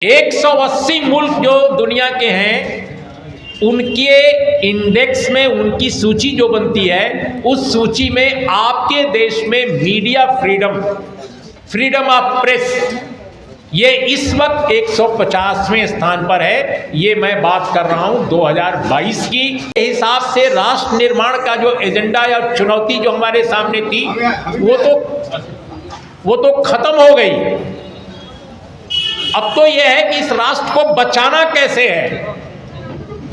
180 मुल्क जो दुनिया के हैं उनके इंडेक्स में उनकी सूची जो बनती है उस सूची में आपके देश में मीडिया फ्रीडम ऑफ प्रेस ये इस वक्त 150वें स्थान पर है। ये मैं बात कर रहा हूं 2022 की हिसाब से। राष्ट्र निर्माण का जो एजेंडा या चुनौती जो हमारे सामने थी वो तो खत्म हो गई। अब तो यह है कि इस राष्ट्र को बचाना कैसे है,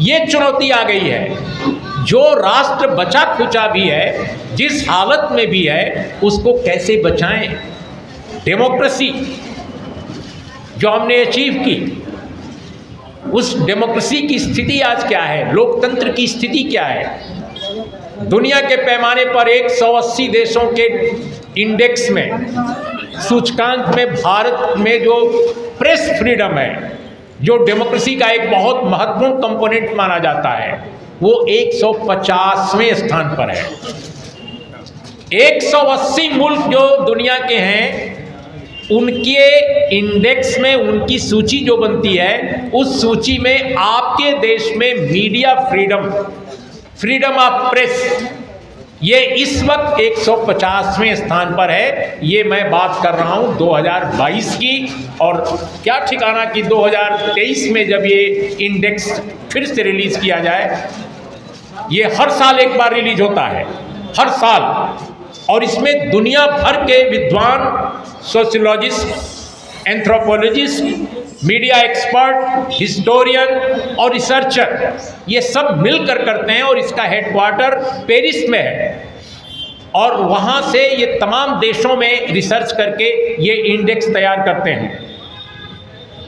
ये चुनौती आ गई है। जो राष्ट्र बचा खुचा भी है, जिस हालत में भी है, उसको कैसे बचाएं। डेमोक्रेसी जो हमने अचीव की, उस डेमोक्रेसी की स्थिति आज क्या है, लोकतंत्र की स्थिति क्या है। दुनिया के पैमाने पर 180 देशों के इंडेक्स में, सूचकांक में भारत में जो प्रेस फ्रीडम है, जो डेमोक्रेसी का एक बहुत महत्वपूर्ण कंपोनेंट माना जाता है, वो 150वें स्थान पर है। 180 मुल्क जो दुनिया के हैं उनके इंडेक्स में उनकी सूची जो बनती है उस सूची में आपके देश में मीडिया फ्रीडम ऑफ प्रेस ये इस वक्त 150वें स्थान पर है। ये मैं बात कर रहा हूं 2022 की। और क्या ठिकाना कि 2023 में जब ये इंडेक्स फिर से रिलीज किया जाए। ये हर साल एक बार रिलीज होता है, हर साल। और इसमें दुनिया भर के विद्वान, sociologist, anthropologist, media expert, historian और रिसर्चर ये सब मिलकर करते हैं। और इसका हेडक्वार्टर पेरिस में है। और वहाँ से ये तमाम देशों में रिसर्च करके ये इंडेक्स तैयार करते हैं।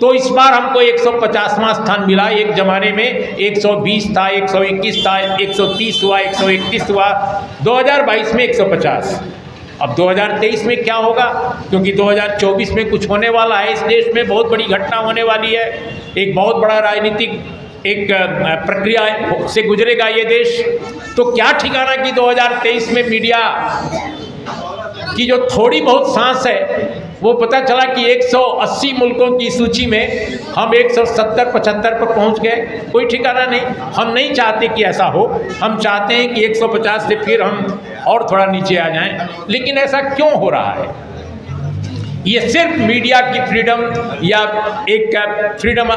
तो इस बार हमको 150वां स्थान मिला। एक ज़माने में 120 था, 121 था, 130 हुआ, 131 हुआ, 2022 में 150। अब 2023 में क्या होगा, क्योंकि 2024 में कुछ होने वाला है। इस देश में बहुत बड़ी घटना होने वाली है। एक बहुत बड़ा राजनीतिक एक प्रक्रिया से गुजरेगा ये देश। तो क्या ठिकाना कि 2023 में मीडिया की जो थोड़ी बहुत सांस है, वो पता चला कि 180 मुल्कों की सूची में हम 170-75 पर पहुंच गए। कोई ठिकाना नहीं। हम नहीं चाहते कि ऐसा हो। हम चाहते हैं कि 150 से फिर हम और थोड़ा नीचे आ जाएं। लेकिन ऐसा क्यों हो रहा है? ये सिर्फ मीडिया की फ्रीडम या एक फ्रीडम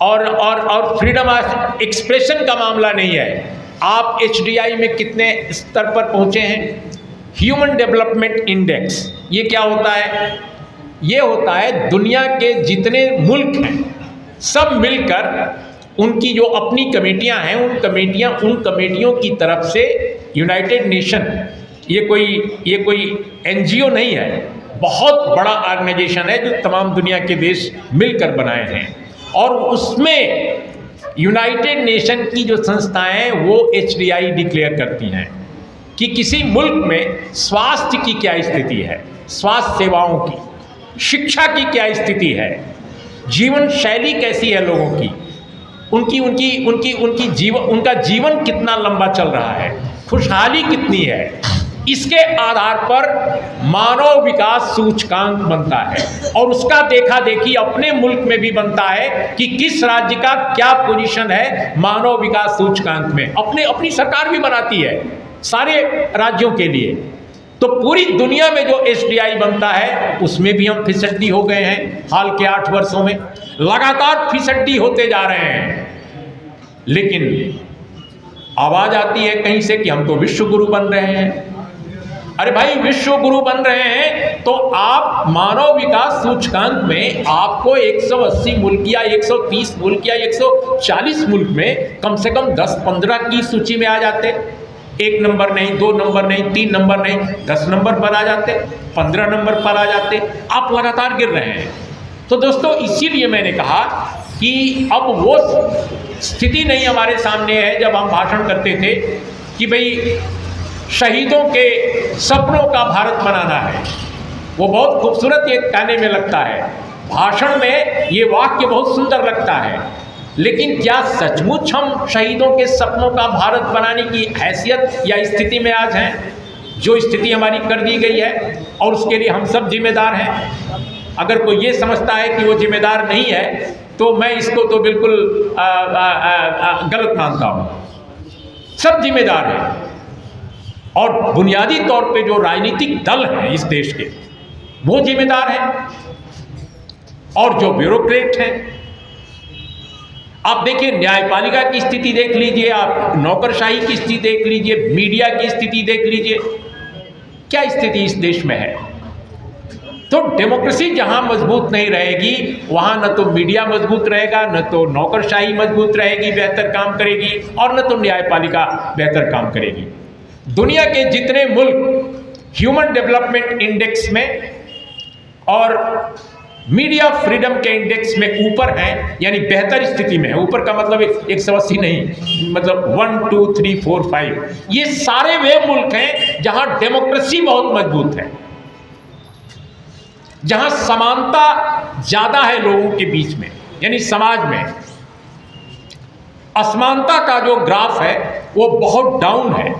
और फ्रीडम ऑफ एक्सप्रेशन का मामला नहीं है। आप HDI में कितने स्तर पर पहुंचे हैं? ह्यूमन डेवलपमेंट इंडेक्स ये क्या होता है? ये होता है दुनिया के जितने मुल्क हैं सब मिलकर उनकी जो अपनी कमेटियां हैं, उन कमेटियों की तरफ से यूनाइटेड नेशन, ये कोई NGO नहीं है, बहुत बड़ा ऑर्गेनाइजेशन है जो तमाम दुनिया के देश मिलकर बनाए हैं। और उसमें यूनाइटेड नेशन की जो संस्थाएं हैं वो HDI डिक्लेयर करती हैं कि किसी मुल्क में स्वास्थ्य की क्या स्थिति है, स्वास्थ्य सेवाओं की, शिक्षा की क्या स्थिति है, जीवन शैली कैसी है लोगों की, उनका जीवन कितना लंबा चल रहा है, खुशहाली कितनी है। इसके आधार पर मानव विकास सूचकांक बनता है। और उसका देखा देखी अपने मुल्क में भी बनता है कि किस राज्य का क्या पोजीशन है मानव विकास सूचकांक में। अपनी सरकार भी बनाती है सारे राज्यों के लिए। तो पूरी दुनिया में जो HDI बनता है उसमें भी हम फिसड्डी हो गए हैं। हाल के 8 वर्षों में लगातार फिसड्डी होते जा रहे हैं। लेकिन आवाज आती है कहीं से कि हम तो विश्व गुरु बन रहे हैं। अरे भाई, विश्व गुरु बन रहे हैं तो आप मानव विकास सूचकांक में आपको 180 मुल्क या 130 मुल्क या 140 मुल्क में कम से कम 10-15 की सूची में आ जाते। 1 नंबर नहीं, 2 नंबर नहीं, 3 नंबर नहीं, 10 नंबर पर आ जाते, 15 नंबर पर आ जाते। आप लगातार गिर रहे हैं। तो दोस्तों, इसीलिए मैंने कहा कि अब वो स्थिति नहीं हमारे सामने है जब हम भाषण करते थे कि भाई शहीदों के सपनों का भारत बनाना है। वो बहुत खूबसूरत ये कहने में लगता है, भाषण में ये वाक्य बहुत सुंदर लगता है। लेकिन क्या सचमुच हम शहीदों के सपनों का भारत बनाने की हैसियत या स्थिति में आज हैं? जो स्थिति हमारी कर दी गई है और उसके लिए हम सब जिम्मेदार हैं। अगर कोई ये समझता है कि वो जिम्मेदार नहीं है तो मैं इसको तो बिल्कुल गलत मानता हूँ। सब जिम्मेदार हैं और बुनियादी तौर पे जो राजनीतिक दल हैं इस देश के वो जिम्मेदार हैं और जो ब्यूरोक्रेट हैं। आप देखिए न्यायपालिका की स्थिति देख लीजिए, आप नौकरशाही की स्थिति देख लीजिए, मीडिया की स्थिति देख लीजिए, क्या स्थिति इस देश में है। तो डेमोक्रेसी जहां मजबूत नहीं रहेगी वहां न तो मीडिया मजबूत रहेगा, न तो नौकरशाही मजबूत रहेगी, बेहतर काम करेगी, और न तो न्यायपालिका बेहतर काम करेगी। दुनिया के जितने मुल्क ह्यूमन डेवलपमेंट इंडेक्स में और मीडिया फ्रीडम के इंडेक्स में ऊपर हैं, यानी बेहतर स्थिति में है, ऊपर का मतलब 180 नहीं, मतलब 1 2 3 4 5, ये सारे वे मुल्क हैं जहां डेमोक्रेसी बहुत मजबूत है, जहां समानता ज्यादा है लोगों के बीच में, यानी समाज में असमानता का जो ग्राफ है वो बहुत डाउन है।